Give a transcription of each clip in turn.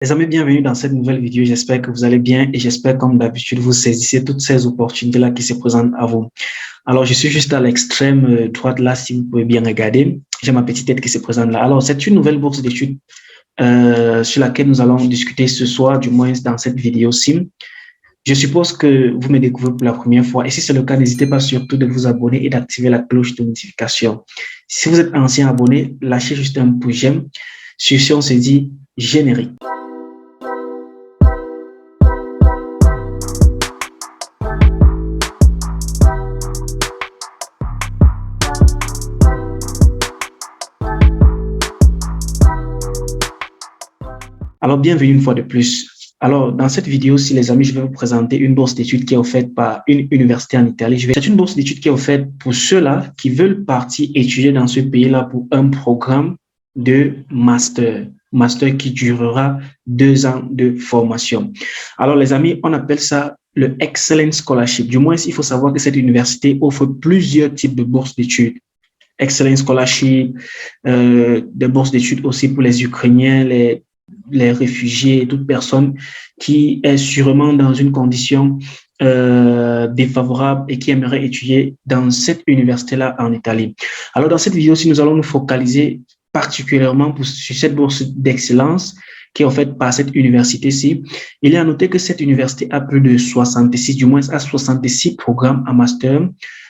Les amis, bienvenue dans cette nouvelle vidéo. J'espère que vous allez bien et j'espère comme d'habitude vous saisissez toutes ces opportunités-là qui se présentent à vous. Alors, je suis juste à l'extrême droite là, si vous pouvez bien regarder. J'ai ma petite tête qui se présente là. Alors, c'est une nouvelle bourse d'études sur laquelle nous allons discuter ce soir, du moins dans cette vidéo-ci. Je suppose que vous me découvrez pour la première fois et si c'est le cas, n'hésitez pas surtout de vous abonner et d'activer la cloche de notification. Si vous êtes ancien abonné, lâchez juste un pouce j'aime. Sur ce, on se dit générique. Alors, bienvenue une fois de plus. Alors, dans cette vidéo-ci, les amis, je vais vous présenter une bourse d'études qui est offerte par une université en Italie. C'est une bourse d'études qui est offerte pour ceux-là qui veulent partir étudier dans ce pays-là pour un programme de master. Master qui durera 2 ans de formation. Alors, les amis, on appelle ça le Excellence Scholarship. Du moins, il faut savoir que cette université offre plusieurs types de bourses d'études. Excellence Scholarship, des bourses d'études aussi pour les Ukrainiens, les réfugiés et toute personne qui est sûrement dans une condition défavorable et qui aimerait étudier dans cette université-là en Italie. Alors, dans cette vidéo-ci, nous allons nous focaliser particulièrement sur cette bourse d'excellence qui est offerte par cette université-ci. Il est à noter que cette université a plus de 66, du moins à 66 programmes en master,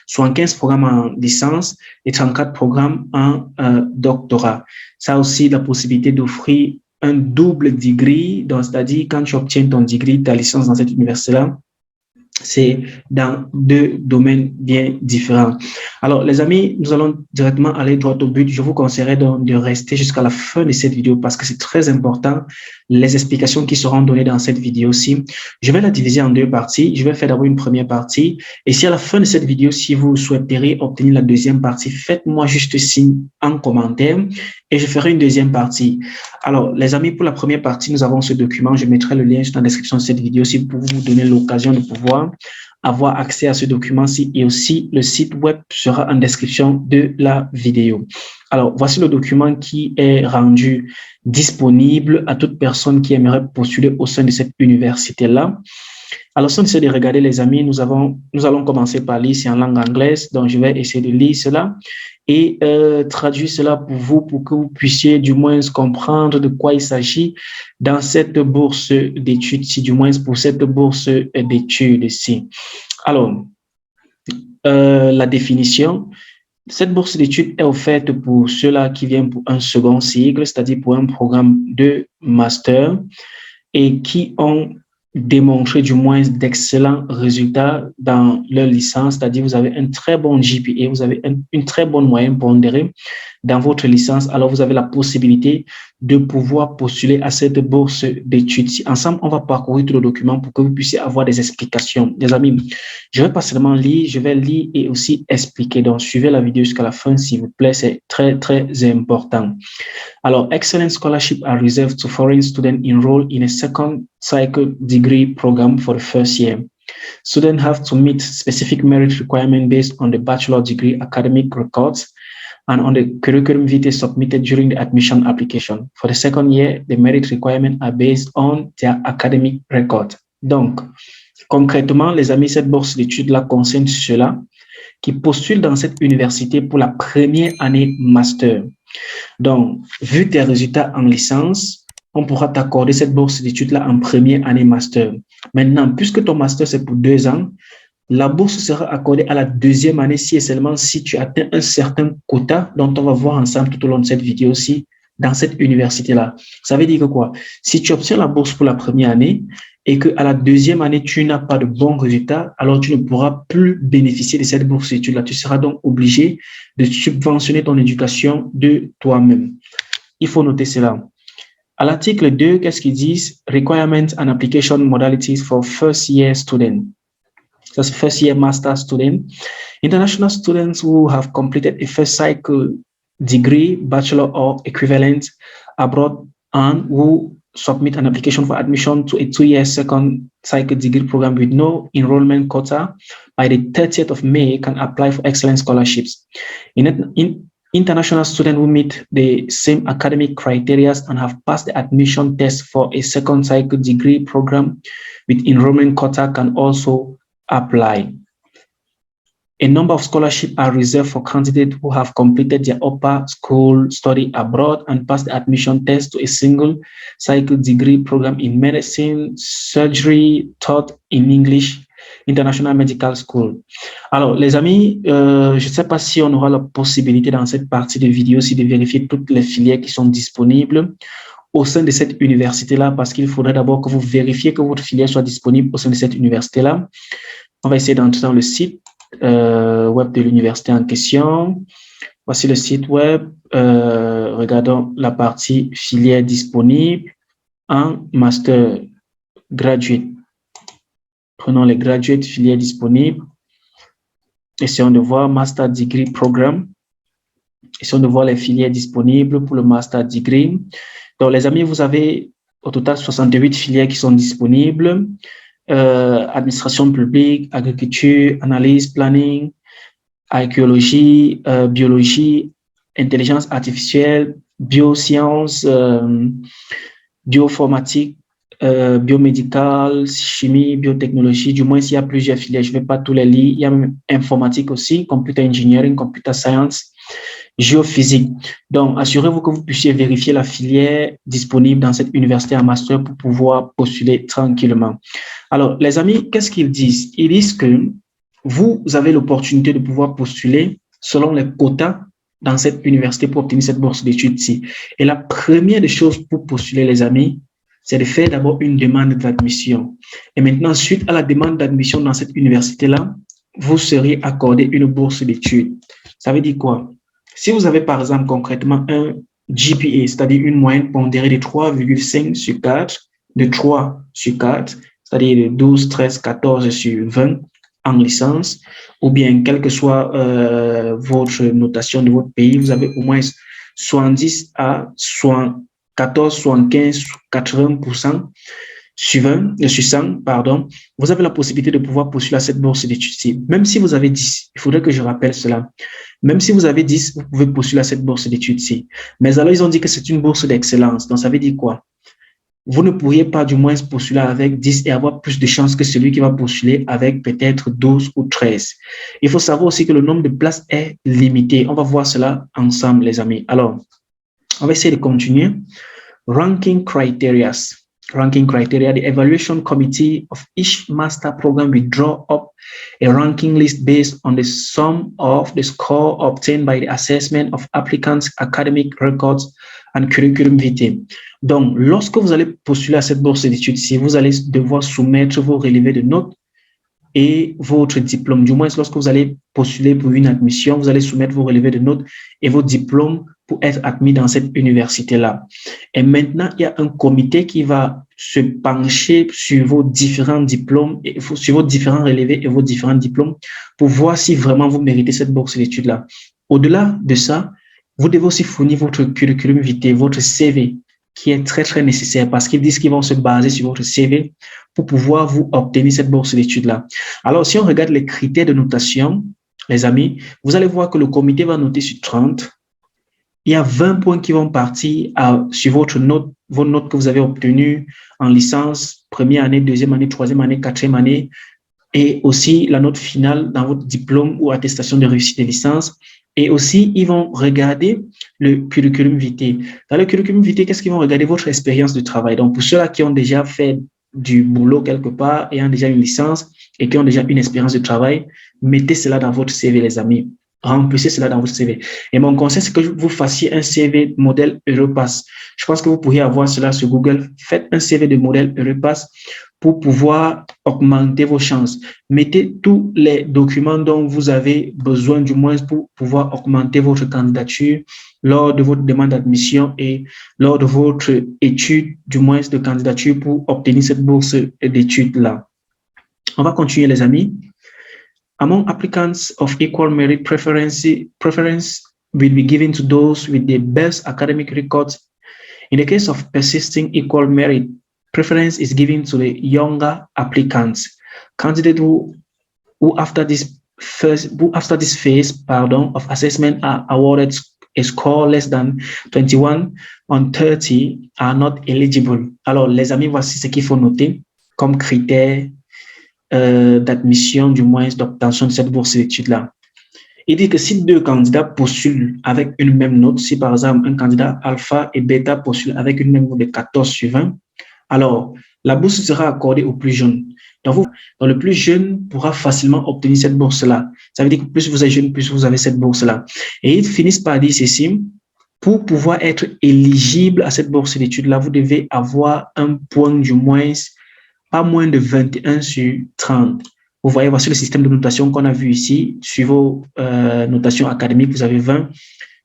75 programmes en licence et 34 programmes en doctorat. Ça a aussi la possibilité d'offrir un double degree, c'est-à-dire quand tu obtiens ton degree, ta licence dans cette université-là, c'est dans 2 domaines bien différents. Alors, les amis, nous allons directement aller droit au but. Je vous conseillerais donc de rester jusqu'à la fin de cette vidéo parce que c'est très important, les explications qui seront données dans cette vidéo-ci. Je vais la diviser en 2 parties. Je vais faire d'abord une première partie. Et si à la fin de cette vidéo, si vous souhaiterez obtenir la deuxième partie, faites-moi juste signe en commentaire et je ferai une deuxième partie. Alors, les amis, pour la première partie, nous avons ce document. Je mettrai le lien dans la description de cette vidéo-ci pour vous donner l'occasion de pouvoir avoir accès à ce document-ci et aussi le site web sera en description de la vidéo. Alors, voici le document qui est rendu disponible à toute personne qui aimerait postuler au sein de cette université-là. Alors, si on essaie de regarder, les amis, nous allons commencer par lire, c'est en langue anglaise, donc je vais essayer de lire cela et traduire cela pour vous, pour que vous puissiez du moins comprendre de quoi il s'agit dans cette bourse d'études-ci, du moins pour cette bourse d'études-ci. Alors, la définition, cette bourse d'études est offerte pour ceux-là qui viennent pour un second cycle, c'est-à-dire pour un programme de master et qui ont démontré du moins d'excellents résultats dans leur licence, c'est-à-dire vous avez un très bon GPA, vous avez une très bonne moyenne pondérée dans votre licence, alors vous avez la possibilité de pouvoir postuler à cette bourse d'études. Ensemble, on va parcourir tout le document pour que vous puissiez avoir des explications. Les amis, je vais pas seulement lire, je vais lire et aussi expliquer. Donc, suivez la vidéo jusqu'à la fin, s'il vous plaît, c'est très, très important. Alors, excellent scholarship are reserved to foreign students enrolled in a second cycle degree program for the first year. Students have to meet specific merit requirements based on the bachelor degree academic records and on the curriculum vitae submitted during the admission application. For the second year, the merit requirements are based on their academic record. Donc, concrètement, les amis, cette bourse d'études-là concerne ceux-là qui postulent dans cette université pour la première année master. Donc, vu tes résultats en licence, on pourra t'accorder cette bourse d'études-là en première année master. Maintenant, puisque ton master, c'est pour 2 ans, la bourse sera accordée à la deuxième année si et seulement si tu atteins un certain quota dont on va voir ensemble tout au long de cette vidéo-ci dans cette université-là. Ça veut dire que quoi? Si tu obtiens la bourse pour la première année et qu'à la deuxième année, tu n'as pas de bons résultats, alors tu ne pourras plus bénéficier de cette bourse d'études-là. Tu seras donc obligé de subventionner ton éducation de toi-même. Il faut noter cela. À l'article 2, qu'est-ce qu'ils disent? Requirements and application modalities for first year students. So first year master student. International students who have completed a first cycle degree, bachelor or equivalent abroad and who submit an application for admission to a 2-year second cycle degree program with no enrollment quota by the 30th of May can apply for excellent scholarships. In International students who meet the same academic criteria and have passed the admission test for a second cycle degree program with enrollment quota can also apply. A number of scholarships are reserved for candidates who have completed their upper school study abroad and passed the admission test to a single cycle degree program in medicine, surgery, taught in English, International Medical School. Alors, les amis, je ne sais pas si on aura la possibilité dans cette partie de vidéo aussi de vérifier toutes les filières qui sont disponibles au sein de cette université-là, parce qu'il faudrait d'abord que vous vérifiez que votre filière soit disponible au sein de cette université-là. On va essayer d'entrer dans le site web de l'université en question. Voici le site web. Regardons la partie filière disponible en master graduate. Prenons les graduates filières disponibles. Essayons de voir master degree programme. Essayons de voir les filières disponibles pour le master degree. Donc, les amis, vous avez au total 68 filières qui sont disponibles. Administration publique, agriculture, analyse, planning, archéologie, biologie, intelligence artificielle, biosciences, bioinformatique, biomédical, chimie, biotechnologie. Du moins, s'il y a plusieurs filières, je ne vais pas tous les lire. Il y a même informatique aussi, computer engineering, computer science, géophysique. Donc, assurez-vous que vous puissiez vérifier la filière disponible dans cette université en master pour pouvoir postuler tranquillement. Alors, les amis, qu'est-ce qu'ils disent? Ils disent que vous avez l'opportunité de pouvoir postuler selon les quotas dans cette université pour obtenir cette bourse d'études-ci. Et la première des choses pour postuler, les amis, c'est de faire d'abord une demande d'admission. Et maintenant, suite à la demande d'admission dans cette université-là, vous serez accordé une bourse d'études. Ça veut dire quoi? Si vous avez, par exemple, concrètement un GPA, c'est-à-dire une moyenne pondérée de 3,5 sur 4, de 3 sur 4, c'est-à-dire de 12, 13, 14 sur 20 en licence, ou bien quelle que soit votre notation de votre pays, vous avez au moins 70 à 14, 75, 80% sur 100, pardon, vous avez la possibilité de pouvoir postuler à cette bourse d'études. Même si vous avez 10, il faudrait que je rappelle cela. Même si vous avez 10, vous pouvez postuler à cette bourse d'études-ci. Mais alors, ils ont dit que c'est une bourse d'excellence. Donc, ça veut dire quoi? Vous ne pourriez pas du moins postuler avec 10 et avoir plus de chances que celui qui va postuler avec peut-être 12 ou 13. Il faut savoir aussi que le nombre de places est limité. On va voir cela ensemble, les amis. Alors, on va essayer de continuer. Ranking criteria. Ranking criteria, the evaluation committee of each master program will draw up a ranking list based on the sum of the score obtained by the assessment of applicants' academic records and curriculum vitae. Donc, lorsque vous allez postuler à cette bourse d'études, si vous allez devoir soumettre vos relevés de notes et votre diplôme, du moins lorsque vous allez postuler pour une admission, vous allez soumettre vos relevés de notes et vos diplômes pour être admis dans cette université-là. Et maintenant, il y a un comité qui va se pencher sur vos différents diplômes, sur vos différents relevés et vos différents diplômes pour voir si vraiment vous méritez cette bourse d'études-là. Au-delà de ça, vous devez aussi fournir votre curriculum vitae, votre CV, qui est très, très nécessaire parce qu'ils disent qu'ils vont se baser sur votre CV pour pouvoir vous obtenir cette bourse d'études-là. Alors, si on regarde les critères de notation, les amis, vous allez voir que le comité va noter sur 30. Il y a 20 points qui vont partir sur vos notes que vous avez obtenues en licence, première année, deuxième année, troisième année, quatrième année, et aussi la note finale dans votre diplôme ou attestation de réussite de licence. Et aussi, ils vont regarder le curriculum vitae. Dans le curriculum vitae, qu'est-ce qu'ils vont regarder? Votre expérience de travail. Donc, pour ceux-là qui ont déjà fait du boulot quelque part, ayant déjà une licence et qui ont déjà une expérience de travail, mettez cela dans votre CV, les amis. Remplissez cela dans votre CV. Et mon conseil, c'est que vous fassiez un CV modèle Europass. Je pense que vous pourriez avoir cela sur Google. Faites un CV de modèle Europass pour pouvoir augmenter vos chances. Mettez tous les documents dont vous avez besoin, du moins, pour pouvoir augmenter votre candidature lors de votre demande d'admission et lors de votre étude, du moins, de candidature pour obtenir cette bourse d'études-là. On va continuer, les amis. Among applicants of equal merit, preference will be given to those with the best academic records. In the case of persisting equal merit, preference is given to the younger applicants. Candidates who after this phase of assessment are awarded a score less than 21 on 30 are not eligible. Alors, les amis, voici ce qu'il faut noter comme critère d'admission, du moins d'obtention de cette bourse d'études-là. Il dit que si deux candidats postulent avec une même note, si par exemple un candidat alpha et bêta postule avec une même note de 14 sur 20, alors la bourse sera accordée au plus jeune. Donc, le plus jeune pourra facilement obtenir cette bourse-là. Ça veut dire que plus vous êtes jeune, plus vous avez cette bourse-là. Et ils finissent par dire ceci: pour pouvoir être éligible à cette bourse d'études-là, vous devez avoir un point du moins, pas moins de 21 sur 30. Vous voyez, voici le système de notation qu'on a vu ici. Sur vos notations académiques, vous avez 20.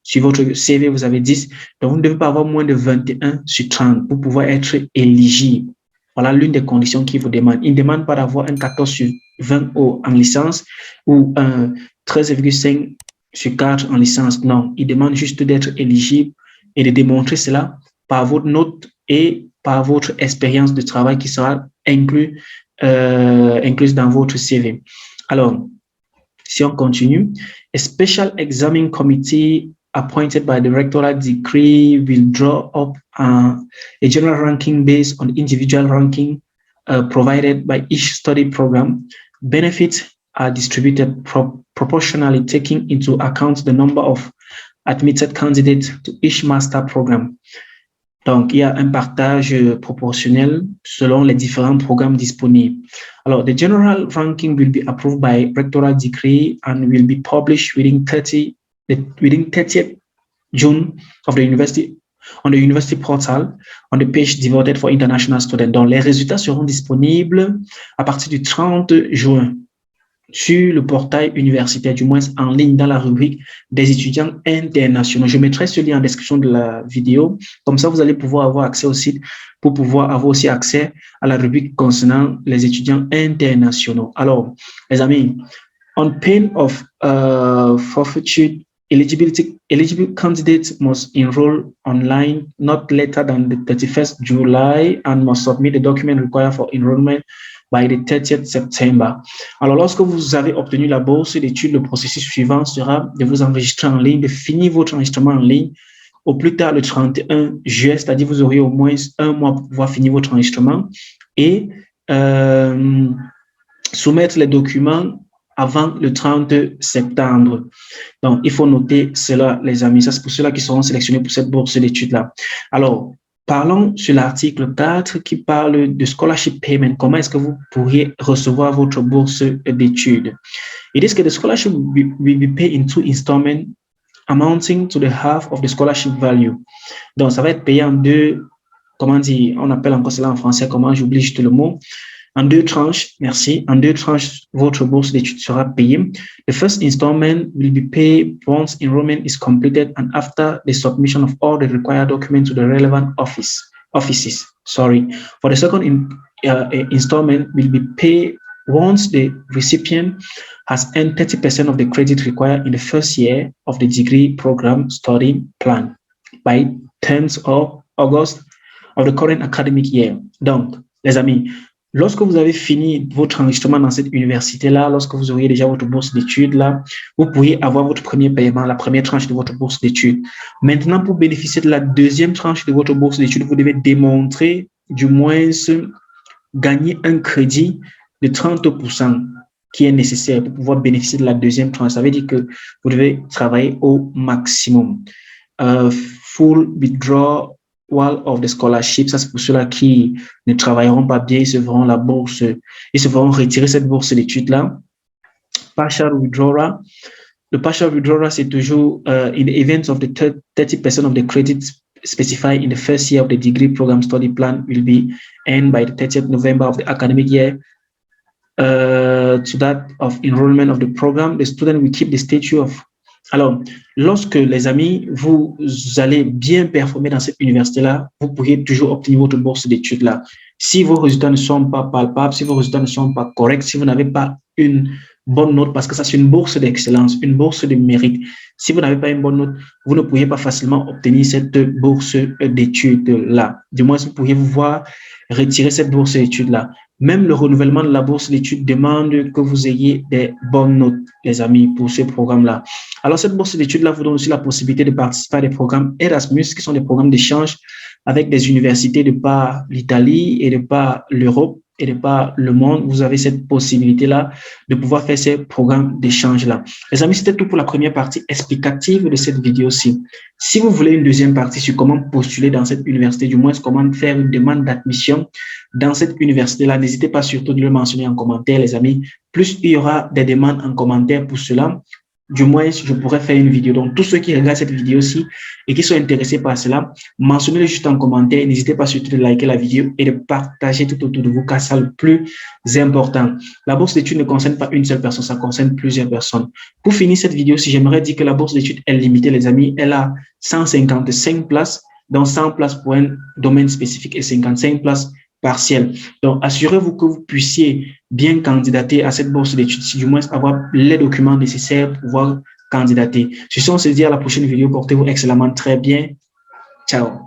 Sur votre CV, vous avez 10. Donc, vous ne devez pas avoir moins de 21 sur 30 pour pouvoir être éligible. Voilà l'une des conditions qu'il vous demande. Il ne demande pas d'avoir un 14 sur 20 en licence ou un 13,5 sur 4 en licence. Non, il demande juste d'être éligible et de démontrer cela par votre note et par votre expérience de travail qui sera incluse dans votre CV. Alors, si on continue, a special examining committee appointed by the rectoral decree will draw up a general ranking based on individual ranking provided by each study program. Benefits are distributed proportionally, taking into account the number of admitted candidates to each master program. Donc, il y a un partage proportionnel selon les différents programmes disponibles. Alors, the general ranking will be approved by rectoral decree and will be published within 30th June of the university on the university portal on the page devoted for international students. Donc, les résultats seront disponibles à partir du 30 juin sur le portail universitaire, du moins en ligne dans la rubrique des étudiants internationaux. Je mettrai ce lien en description de la vidéo. Comme ça, vous allez pouvoir avoir accès au site pour pouvoir avoir aussi accès à la rubrique concernant les étudiants internationaux. Alors, les amis, on pain of forfeiture, eligible candidates must enroll online not later than the 31st July and must submit the document required for enrollment by the 30th September. Alors, lorsque vous avez obtenu la bourse d'études, le processus suivant sera de vous enregistrer en ligne, de finir votre enregistrement en ligne au plus tard le 31 juillet, c'est-à-dire vous aurez au moins un mois pour pouvoir finir votre enregistrement et soumettre les documents avant le 30 septembre. Donc, il faut noter cela, les amis. Ça, c'est pour ceux-là qui seront sélectionnés pour cette bourse d'études-là. Alors, parlons sur l'article 4 qui parle de scholarship payment. Comment est-ce que vous pourriez recevoir votre bourse d'études? It is que the scholarship will be paid in 2 installments amounting to the half of the scholarship value. Donc, ça va être payé en 2, comment dire, on appelle encore cela en français, comment, j'oublie juste le mot. En 2 tranches, merci. En 2 tranches, votre bourse d'études sera payée. The first installment will be paid once enrollment is completed and after the submission of all the required documents to the relevant offices. Sorry. For the second installment will be paid once the recipient has earned 30% of the credit required in the first year of the degree program study plan by 10th of August of the current academic year. Donc, les amis, lorsque vous avez fini votre enregistrement dans cette université-là, lorsque vous auriez déjà votre bourse d'études-là, vous pourriez avoir votre premier paiement, la première tranche de votre bourse d'études. Maintenant, pour bénéficier de la deuxième tranche de votre bourse d'études, vous devez démontrer, du moins, gagner un crédit de 30% qui est nécessaire pour pouvoir bénéficier de la deuxième tranche. Ça veut dire que vous devez travailler au maximum. Full withdrawal of the scholarship, ça c'est pour ceux-là qui ne travailleront pas bien, ils se feront la bourse, ils se feront retirer cette bourse d'études-là. Partial withdrawal. Le partial withdrawal, c'est toujours in the event of the 30% of the credits specified in the first year of the degree program study plan will be earned by the 30th November of the academic year. To that of enrollment of the program, the student will keep the statute of. Alors, lorsque les amis, vous allez bien performer dans cette université-là, vous pourriez toujours obtenir votre bourse d'études-là. Si vos résultats ne sont pas palpables, si vos résultats ne sont pas corrects, si vous n'avez pas une bonne note parce que ça, c'est une bourse d'excellence, une bourse de mérite. Si vous n'avez pas une bonne note, vous ne pourriez pas facilement obtenir cette bourse d'études-là. Du moins, vous pourriez vous voir retirer cette bourse d'études-là. Même le renouvellement de la bourse d'études demande que vous ayez des bonnes notes, les amis, pour ce programme-là. Alors, cette bourse d'études-là vous donne aussi la possibilité de participer à des programmes Erasmus, qui sont des programmes d'échange avec des universités de par l'Italie et de par l'Europe et de par le monde. Vous avez cette possibilité-là de pouvoir faire ces programmes d'échange-là. Les amis, c'était tout pour la première partie explicative de cette vidéo-ci. Si vous voulez une deuxième partie sur comment postuler dans cette université, du moins comment faire une demande d'admission dans cette université-là, n'hésitez pas surtout de le mentionner en commentaire, les amis. Plus il y aura des demandes en commentaire pour cela, du moins, je pourrais faire une vidéo. Donc, tous ceux qui regardent cette vidéo-ci et qui sont intéressés par cela, mentionnez-le juste en commentaire. N'hésitez pas surtout de liker la vidéo et de partager tout autour de vous, car c'est le plus important. La bourse d'études ne concerne pas une seule personne, ça concerne plusieurs personnes. Pour finir cette vidéo-ci, j'aimerais dire que la bourse d'études est limitée, les amis. Elle a 155 places, dont 100 places pour un domaine spécifique et 55 places partielle. Donc, assurez-vous que vous puissiez bien candidater à cette bourse d'études, si du moins avoir les documents nécessaires pour pouvoir candidater. Sur ce, on se dit à la prochaine vidéo. Portez-vous excellemment très bien. Ciao.